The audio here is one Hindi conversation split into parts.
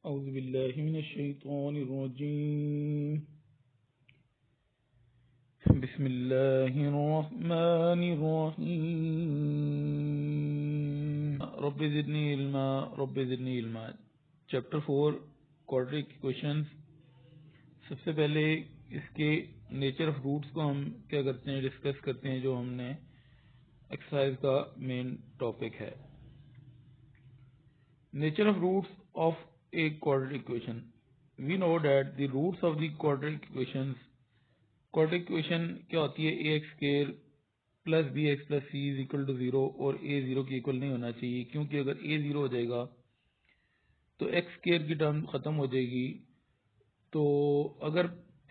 औज़ु बिल्लाहि मिनश्शैतानिर्रजीम बिस्मिल्लाहिर्रहमानिर्रहीम रब्बि ज़िदनी इल्मा। Chapter 4 quadratic equations. सबसे पहले इसके नेचर ऑफ रूट्स को हम क्या करते हैं, डिस्कस करते हैं, जो हमने एक्सरसाइज का मेन टॉपिक है। Nature of roots of a quadratic equation. We know that the roots of the quadratic equations, quadratic equation क्या होती है, ax square plus B X plus C is equal to 0 और a 0 के इक्वल नहीं होना चाहिए, क्योंकि अगर a 0 हो जाएगा तो x स्क्वायर की टर्म खत्म हो जाएगी। तो अगर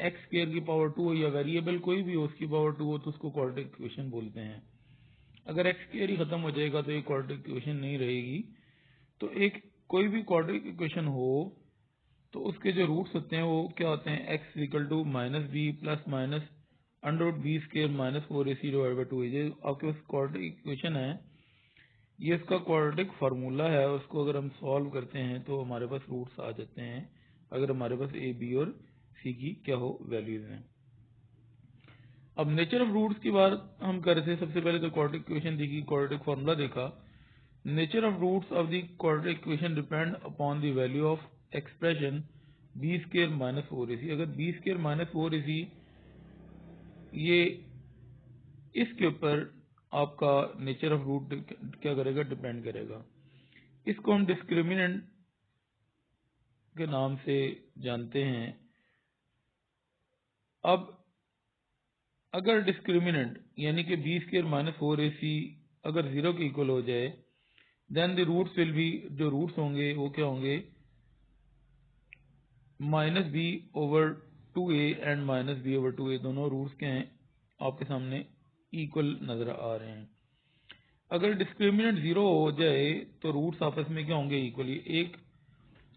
x स्क्वायर की पावर 2 हो या वेरिएबल कोई भी हो उसकी पावर 2 हो तो उसको क्वाड्रेटिक इक्वेशन बोलते हैं। अगर x स्क्वायर ही खत्म हो जाएगा तो ये क्वाड्रेटिक इक्वेशन नहीं रहेगी। तो एक कोई भी क्वाड्रेटिक इक्वेशन हो तो उसके जो रूट्स होते हैं वो क्या होते हैं, x equal to minus B plus minus under root B square minus 4ac divide by 2। ये आपके पास क्वाड्रेटिक इक्वेशन है, ये इसका क्वाड्रेटिक फार्मूला है। उसको अगर हम सॉल्व करते हैं तो हमारे पास रूट्स आ जाते हैं, अगर हमारे पास a b और c की क्या हो वैल्यूज हैं। अब नेचर ऑफ रूट्स की बात हम कर रहे थे। सबसे पहले तो क्वाड्रेटिक इक्वेशन देखी, क्वाड्रेटिक फार्मूला देखा। Nature of roots of the quadratic equation depend upon the value of expression B square minus 4ac। अगर बी स्क्वायर माइनस 4ac ये इसके ऊपर आपका नेचर ऑफ रूट क्या करेगा, डिपेंड करेगा। इसको हम डिस्क्रिमिनेंट के नाम से जानते हैं। अब अगर डिस्क्रिमिनेंट यानी कि बी स्क्वायर माइनस 4ac अगर 0 के इक्वल हो जाए, then the roots will be, जो रूट्स होंगे वो क्या होंगे, minus B over 2a and minus B over 2a। दोनों रूट्स के हैं आपके सामने इक्वल नजर आ रहे हैं। अगर डिस्क्रिमिनेंट 0 हो जाए तो रूट्स आपस में क्या होंगे, इक्वली। एक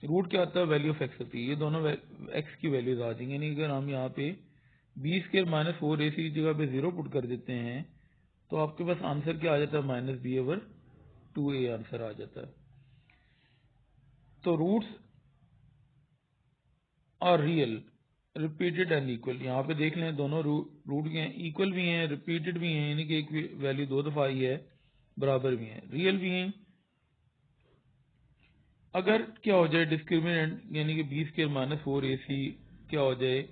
रूट क्या होता है, वैल्यू ऑफ एक्स होती है, ये दोनों एक्स की वैल्यूज आ जाएंगे। यानी अगर हम यहाँ पे बी स्क्वायर माइनस 4ac की जगह पे 0 पुट कर देते हैं तो आपके पास आंसर क्या आ जाता है, minus B over 2a answer आ जाता है। तो रूट्स और रियल, रिपीटेड एंड इक्वल। यहाँ पे देख लें दोनों रूट के हैं, इक्वल भी हैं, रिपीटेड भी हैं, यानी कि एक वैल्यू 2 दफा आई है, बराबर भी हैं, रियल भी हैं। अगर क्या हो जाए डिस्क्रिमिनेंट यानी कि बी स्क्वायर माइनस 4ac क्या हो जाए,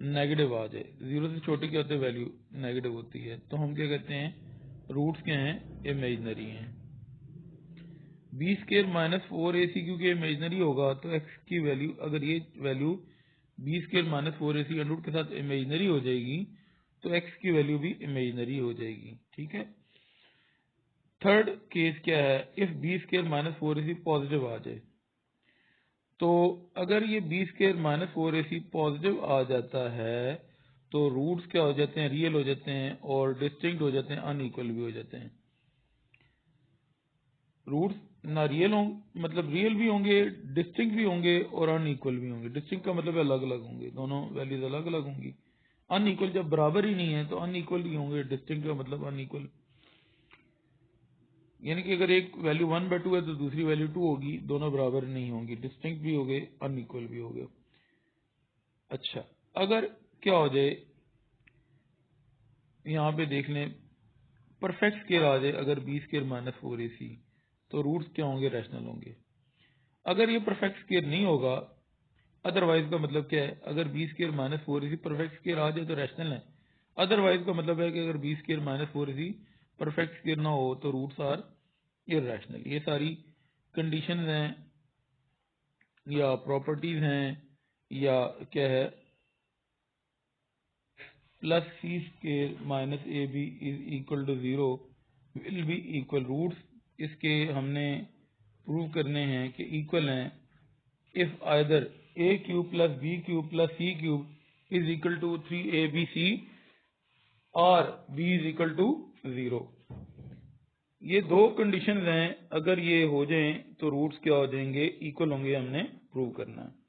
नेगेटिव आ जाए, 0 से छोटे क्या होते हैं, वैल्यू नेगेटिव होती है, तो हम क्या कहते हैं, रूट्स क्या हैं, इमेजिनरी हैं। बी स्क्वायर माइनस 4ac क्योंकि इमेजिनरी होगा तो x की वैल्यू, अगर ये value B square minus 4ac under के साथ इमेजिनरी हो जाएगी तो x की वैल्यू भी इमेजिनरी हो जाएगी। ठीक है। थर्ड केस क्या है, if B square minus 4ac positive आ जाए, तो अगर ये B square minus 4ac positive आ जाता है तो रूट्स क्या हो जाते हैं, रियल हो जाते हैं और डिस्टिंक्ट हो जाते हैं, अनइक्वल भी हो जाते हैं। रूट्स ना रियल होंगे, मतलब रियल भी होंगे, डिस्टिंक्ट भी होंगे और अनइक्वल भी होंगे। डिस्टिंक्ट का मतलब अलग अलग होंगे, दोनों वैल्यूज अलग अलग होंगी। अनइक्वल जब बराबर ही नहीं है तो अनइक्वल ही होंगे। डिस्टिंक्ट का मतलब अनइक्वल, यानी कि अगर एक वैल्यू 1/2 है तो दूसरी वैल्यू 2 होगी, दोनों बराबर नहीं होंगी, डिस्टिंक्ट भी हो गए, अनइक्वल भी हो गए। अच्छा, अगर क्या हो जाए, यहाँ पे देख लें परफेक्ट स्क्वायर आ जाए, अगर बी स्क्वायर माइनस 4ac तो रूट्स क्या होंगे, रैशनल होंगे। अगर ये परफेक्ट स्क्वायर नहीं होगा, अदरवाइज का मतलब क्या है, अगर B square minus 4ac perfect square आ जाए तो रैशनल है। अदरवाइज का मतलब है कि अगर B square minus 4ac perfect square ना हो तो रूट्स आर इरैशनल। ये सारी कंडीशन हैं या प्रॉपर्टीज हैं या क्या है, plus C square minus A B is equal to 0 will be equal. Roots इसके हमने प्रूव करने हैं कि इक्वल हैं if either A cube plus B cube plus C cube is equal to 3abc और बी इज इक्वल टू 0। ये दो कंडीशंस हैं, अगर ये हो जाएं तो रूट्स क्या हो जाएंगे, इक्वल होंगे, हमने प्रूव करना है।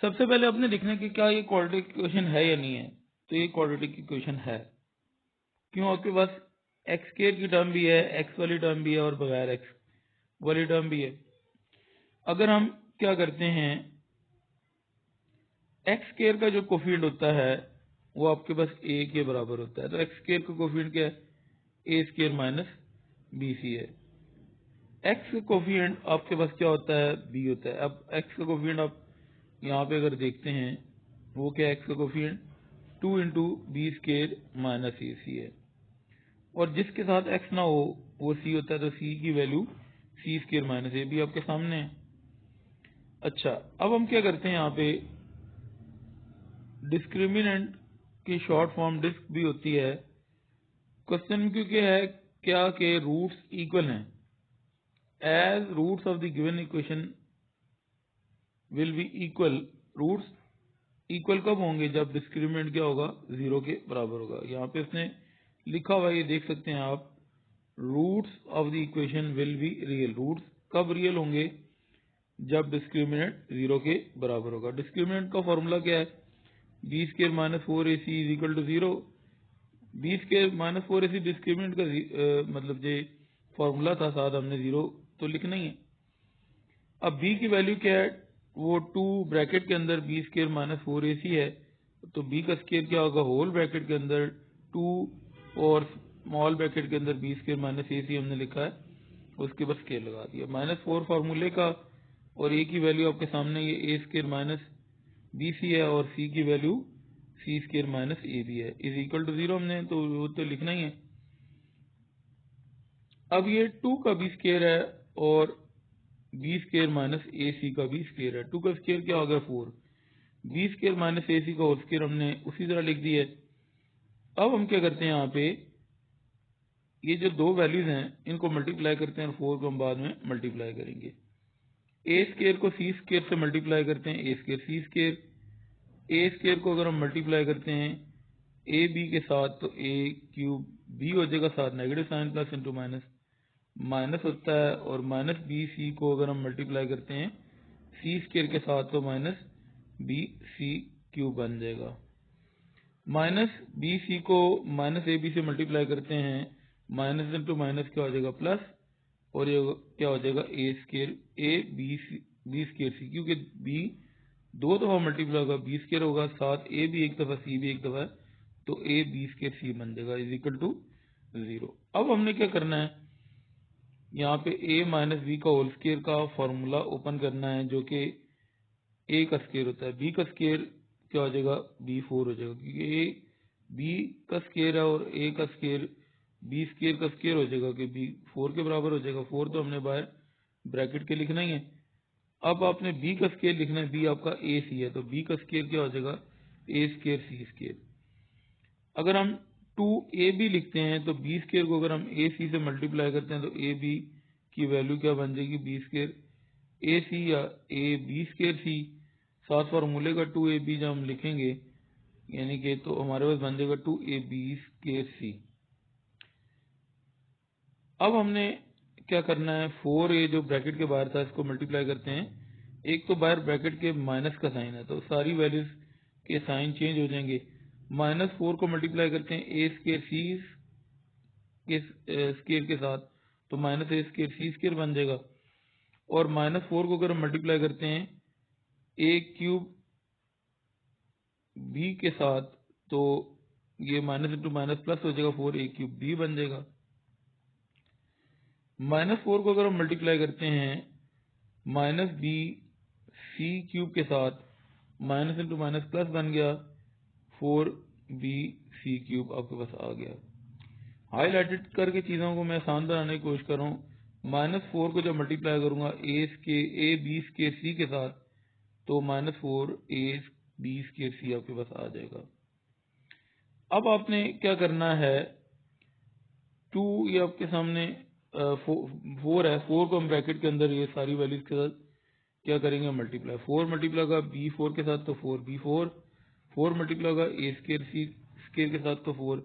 सबसे पहले आपने देखना है कि क्या ये क्वाड्रेटिक इक्वेशन है या नहीं है। तो ये क्वाड्रेटिक इक्वेशन है, क्यों, आपके पास एक्स स्क्वायर की टर्म भी है, एक्स वाली टर्म भी है और बगैर एक्स वाली टर्म भी है। अगर हम क्या करते हैं, एक्स स्क्वायर का जो कोफिशिएंट होता है वो आपके पास ए के बराबर होता है। तो एक्स स्क्वायर का कोफिशिएंट क्या है, ए स्क्वायर माइनस बी सी है। एक्स का कोफिशिएंट आपके पास क्या होता है, बी होता है। अब एक्स का कोफिशिएंट आप यहाँ पे अगर देखते हैं वो क्या है, एक्स का coefficient 2 into B square minus A C है, और जिसके साथ एक्स ना हो वो सी होता है। तो सी की वैल्यू सी स्क्वायर माइनस ए भी आपके सामने है। अच्छा, अब हम क्या करते हैं, यहाँ पे डिस्क्रिमिनेंट की शॉर्ट फॉर्म डिस्क भी होती है। क्वेश्चन क्योंकि है क्या के रूट्स इक्वल हैं, as roots of the given equation will be equal. Roots equal कब होंगे, जब डिस्क्रिमिनेंट क्या होगा, 0 के बराबर होगा। यहाँ पे इसने लिखा हुआ ये देख सकते हैं आप, roots of the equation will be real. Roots कब रियल होंगे, जब डिस्क्रिमिनेंट 0 के बराबर होगा। डिस्क्रिमिनेंट का फॉर्मूला क्या है, B square minus 4ac is equal to 0। B square minus 4ac discriminant का मतलब जो फॉर्मूला था, साथ हमने 0 तो लिखना ही है। अब b की वैल्यू क्या है, वो 2 ब्रैकेट के अंदर बी स्क्वायर माइनस 4ac है, तो b का स्क्वायर क्या होगा, होल ब्रैकेट के अंदर 2 और स्मॉल ब्रैकेट के अंदर बी स्क्वायर माइनस ac हमने लिखा है, उसके बाद स्क्वायर लगा दिया। -4 फार्मूले का, और a की वैल्यू आपके सामने ये A square minus B C है, और c की value C square minus A B है, इज इक्वल टू 0 हमने तो वो तो लिखना ही है। अब ये 2 का बी स्क्वायर है और बी स्क्वायर माइनस ए सी का भी स्क्वायर है। 2 का स्क्वायर क्या हो गया, 4। बी स्क्वायर माइनस ए सी का होल स्क्वायर हमने उसी तरह लिख दिया है। अब हम क्या करते हैं, यहाँ पे ये जो दो वैल्यूज हैं इनको मल्टीप्लाई करते हैं, और 4 को हम बाद में मल्टीप्लाई करेंगे। ए स्क्वायर को सी स्क्वायर से मल्टीप्लाई करते हैं, ए स्क्वायर सी स्क्वायर। ए स्क्वायर को अगर हम मल्टीप्लाई करते हैं ए बी के साथ, तो ए क्यूब बी हो जाएगा, साथ negative sign plus into minus minus होता है, और माइनस बी सी को अगर हम मल्टीप्लाई करते हैं सी स्क्वायर के साथ, तो माइनस बी सी क्यूब बन जाएगा। माइनस बी सी को माइनस ए बी से मल्टीप्लाई करते हैं, माइनस इंटू माइनस क्या हो जाएगा, प्लस, और ये क्या हो जाएगा, ए स्क्वायर ए बी स्क्वायर सी, क्योंकि बी 2 दफा मल्टीप्लाई होगा, बी स्क्वायर होगा, साथ ए भी एक दफा सी भी एक दफा, तो ए बी स्क्वायर सी बन जाएगा, इज इक्वल टू 0। अब हमने क्या करना है, यहाँ पे a माइनस बी का होल स्क्वायर का फॉर्मूला ओपन करना है, जो कि a का स्क्वायर होता है। b का स्क्वायर क्या हो जाएगा, b4 हो जाएगा, क्योंकि a b का स्क्वायर है और a का स्क्वायर b स्क्वायर का स्क्वायर हो जाएगा, कि b4 के बराबर हो जाएगा। 4 तो हमने बाहर ब्रैकेट के लिखना ही है। अब आपने b का स्क्वायर लिखना है, b आपका a c है, तो b का स्क्वायर क्या हो जाएगा, a स्क्वायर सी स्क्वायर। अगर हम 2ab लिखते हैं, तो बी स्क्वायर को अगर हम ए सी से मल्टीप्लाई करते हैं, तो ए बी की वैल्यू क्या बन जाएगी, बी स्क्वायर ए सी या ए बी स्क्वायर सी। साथ फॉर्मूले का 2ab जब हम लिखेंगे, यानी कि तो हमारे पास बन जाएगा 2ab स्क्वायर सी। अब हमने क्या करना है, 4a जो ब्रैकेट के बाहर था इसको मल्टीप्लाई करते हैं। एक तो बाहर ब्रैकेट के माइनस का साइन है, तो सारी वैल्यूज के साइन चेंज हो जाएंगे। -4 को मल्टीप्लाई करते हैं ए स्क्वायर सी के स्क्वायर के साथ, तो माइनस ए स्क्वायर सी स्क्वायर बन जाएगा। और -4 को अगर हम मल्टीप्लाई करते हैं ए क्यूब बी के साथ, तो ये माइनस इंटू माइनस प्लस हो जाएगा, 4 ए क्यूब बी बन जाएगा। -4 को अगर हम मल्टीप्लाई करते हैं माइनस बी सी क्यूब के साथ, माइनस इंटू माइनस प्लस बन गया, 4 बी सी क्यूब आपके पास आ गया। हाईलाइटेड करके चीजों को मैं आसान बनाने की कोशिश कर रहा हूँ। -4 को जब मल्टीप्लाई करूंगा ए बी स्क्वायर सी के साथ, तो -4 ए बी स्क्वायर सी आपके पास आ जाएगा। अब आपने क्या करना है, 2 ये आपके सामने 4 है, 4 को हम ब्रैकेट के अंदर ये सारी वैल्यूज के साथ क्या करेंगे, मल्टीप्लाई। 4 मल्टीप्लाई होगा b4 के साथ, तो 4b4। 4 मल्टीप्लाई होगा ए स्क्वायर सी स्क्वायर के साथ, तो 4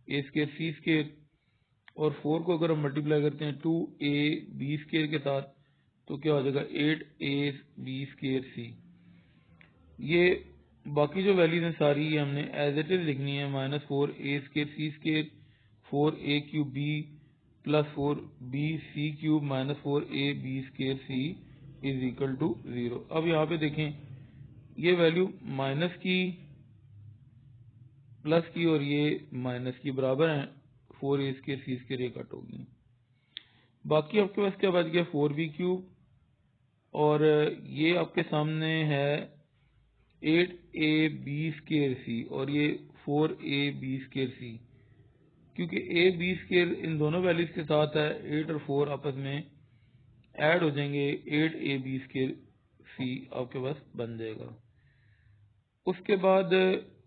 ए स्क्वायर सी स्क्वायर। और 4 को अगर हम मल्टीप्लाई करते हैं 2a बी स्क्वायर के साथ, तो क्या हो जाएगा, 8a बी स्क्वायर सी। ये बाकी जो वैल्यूज हैं सारी ये हमने एज इट इज लिखनी है। -4 A square C square, 4 A cube B plus 4 B C cube, -4 A B square C is equal to 0। अब यहाँ पे देखें ये वैल्यू माइनस की, प्लस की और ये माइनस की बराबर हैं, 4a स्क्वायर सी स्क्वायर ये कट होगी। बाकी आपके पास क्या बच गया 4b क्यूब, और ये आपके सामने है 8ab स्क्वायर सी और ये 4ab स्क्वायर सी, क्योंकि a b स्क्वायर इन दोनों वैल्यूज के साथ है, 8 और 4 आपस में ऐड हो जाएंगे, 8ab स्क्वायर सी आपके पास बन जाएगा। उसके बाद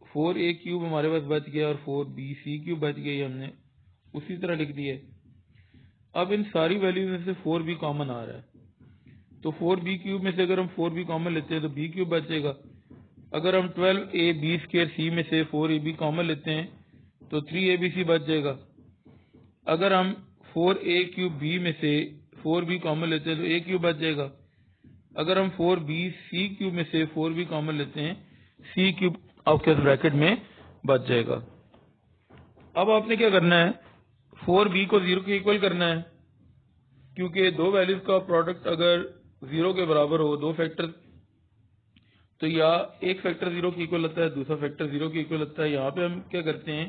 4a क्यूब हमारे पास बच गया और 4bc क्यूब बच गया, ये हमने उसी तरह लिख दिया। अब इन सारी वैल्यूज में से 4b कॉमन आ रहा है, तो 4b क्यूब में से अगर हम 4b कॉमन लेते हैं तो b क्यूब बचेगा। अगर हम 12ab स्क्वायर सी में से 4ab कॉमन लेते हैं तो 3abc बच जाएगा। अगर हम 4a क्यूब b में से 4b कॉमन लेते हैं तो a क्यूब बच जाएगा। अगर हम 4bc क्यूब में से 4b कॉमन लेते हैं, c क्यूब आपके ब्रैकेट में बच जाएगा। अब आपने क्या करना है, 4b को 0 के इक्वल करना है, क्योंकि दो वैल्यूज का प्रोडक्ट अगर 0 के बराबर हो, दो फैक्टर, तो या एक फैक्टर 0 के इक्वल होता है, दूसरा फैक्टर 0 के इक्वल होता है। यहाँ पे हम क्या करते हैं,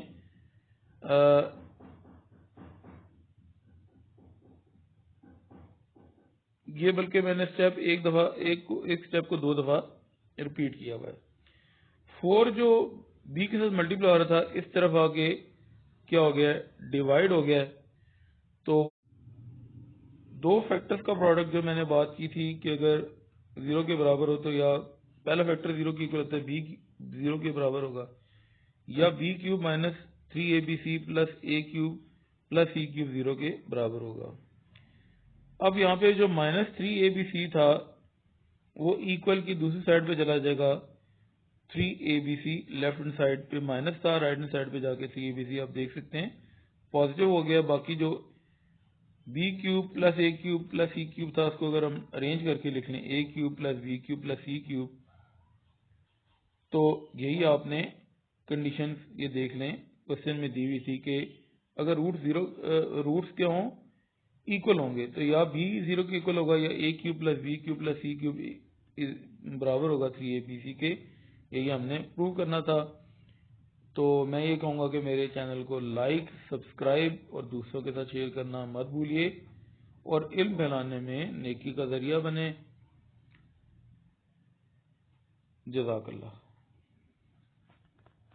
ये बल्कि मैंने स्टेप एक स्टेप को 2 दफा रिपीट किया हुआ है। 4 जो b के साथ मल्टीप्लाई हो रहा था, इस तरफ आके क्या हो गया, डिवाइड हो गया। तो दो फैक्टर्स का प्रोडक्ट जो मैंने बात की थी कि अगर 0 के बराबर हो तो या पहला फैक्टर 0 के इक्वल होता है, b 0 के बराबर होगा, या b cube minus 3abc plus a cube plus c cube 0 के बराबर होगा। अब यहाँ पे जो माइनस 3abc था वो इक्वल की दूसरी साइड पे चला जाएगा, 3abc लेफ्ट हैंड साइड पे माइनस था, राइट हैंड साइड पे जाके 3abc आप देख सकते हैं पॉजिटिव हो गया। बाकी जो b cube plus a cube plus c cube था उसको अगर हम अरेंज करके लिख लें, a cube plus b cube plus c cube, तो यही आपने कंडीशन ये देख लें क्वेश्चन में दी हुई थी कि अगर रूट्स क्या हों, इक्वल होंगे, तो या b 0 के इक्वल होगा या a cube plus b cube plus c cube बराबर होगा 3abc के। यही हमने प्रूव करना था। तो मैं ये कहूँगा कि मेरे चैनल को लाइक, सब्सक्राइब और दूसरों के साथ शेयर करना मत भूलिए और इल्म फैलाने में नेकी का जरिया बने। जज़ाकल्लाह।